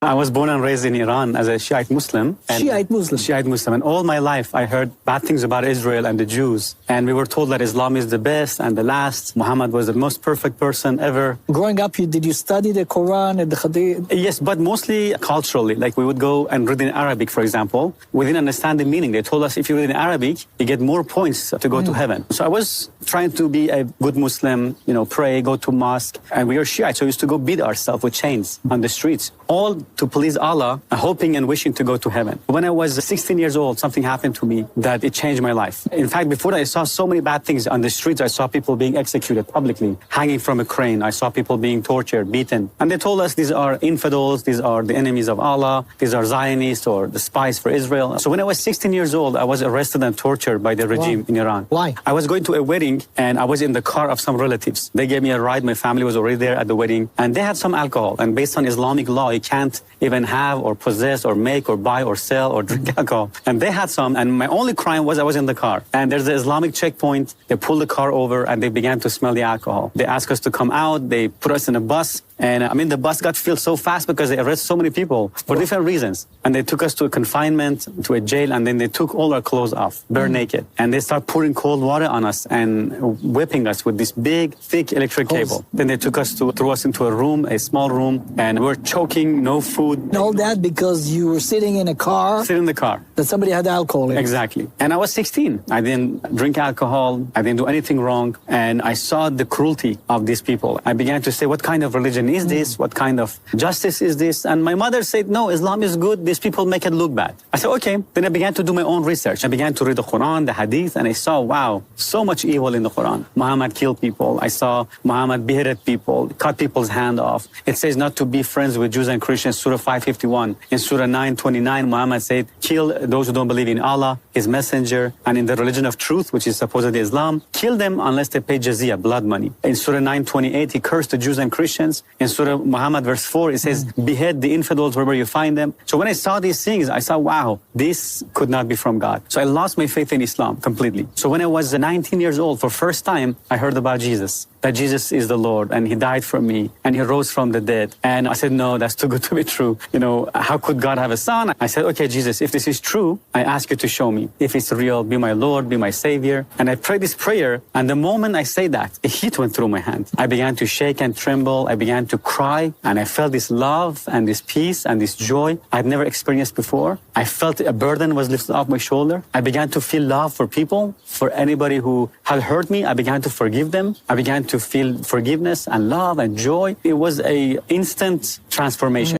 I was born and raised in Iran as a Shiite Muslim. Shiite Muslim. Shiite Muslim. And all my life I heard bad things about Israel and the Jews. And we were told that Islam is the best and the last. Muhammad was the most perfect person ever. Growing up, did you study the Quran and the Hadith? Yes, but mostly culturally. Like we would go and read in Arabic, for example. We didn't understand the meaning. They told us if you read in Arabic, you get more points to go to heaven. So I was trying to be a good Muslim, pray, go to mosque. And we were Shiite, so we used to go beat ourselves with chains on the streets, all to please Allah, hoping and wishing to go to heaven. When I was 16 years old, something happened to me that it changed my life. In fact, before that, I saw so many bad things on the streets. I saw people being executed publicly, hanging from a crane. I saw people being tortured, beaten. And they told us these are infidels, these are the enemies of Allah, these are Zionists or the spies for Israel. So when I was 16 years old, I was arrested and tortured by the regime in Iran. Why? I was going to a wedding and I was in the car of some relatives. They gave me a ride. My family was already there at the wedding and they had some alcohol. And based on Islamic law, you can't even have or possess or make or buy or sell or drink alcohol. And they had some. And my only crime was I was in the car. And there's an Islamic checkpoint. They pulled the car over and they began to smell the alcohol. They asked us to come out. They put us in a bus. And the bus got filled so fast because they arrested so many people for different reasons. And they took us to a confinement, to a jail, and then they took all our clothes off, bare naked. And they started pouring cold water on us and whipping us with this big, thick electric cable. Then they threw us into a room, a small room, and we were choking, no food. And all that because you were sitting in a car? Sitting in the car. That somebody had alcohol in it. Exactly. And I was 16. I didn't drink alcohol. I didn't do anything wrong. And I saw the cruelty of these people. I began to say, what kind of religion is this? What kind of justice is this? And my mother said, no, Islam is good. These people make it look bad. I said, okay. Then I began to do my own research. I began to read the Quran, the Hadith, and I saw, wow, so much evil in the Quran. Muhammad killed people. I saw Muhammad beheaded people, cut people's hand off. It says not to be friends with Jews and Christians, Surah 551. In Surah 929, Muhammad said, kill those who don't believe in Allah, His messenger, and in the religion of truth, which is supposedly Islam. Kill them unless they pay jizya, blood money. In Surah 928, he cursed the Jews and Christians. In Surah Muhammad verse 4, it says, behead the infidels wherever you find them. So when I saw these things, I saw, wow, this could not be from God. So I lost my faith in Islam completely. So when I was 19 years old, for first time, I heard about Jesus, that Jesus is the Lord and He died for me and He rose from the dead. And I said, no, that's too good to be true. How could God have a son? I said, okay, Jesus, if this is true, I ask you to show me. If it's real, be my Lord, be my Savior. And I prayed this prayer. And the moment I say that, a heat went through my hand. I began to shake and tremble. I began to cry. And I felt this love and this peace and this joy I'd never experienced before. I felt a burden was lifted off my shoulder. I began to feel love for people, for anybody who had hurt me. I began to forgive them. I began to feel forgiveness and love and joy. It was an instant transformation.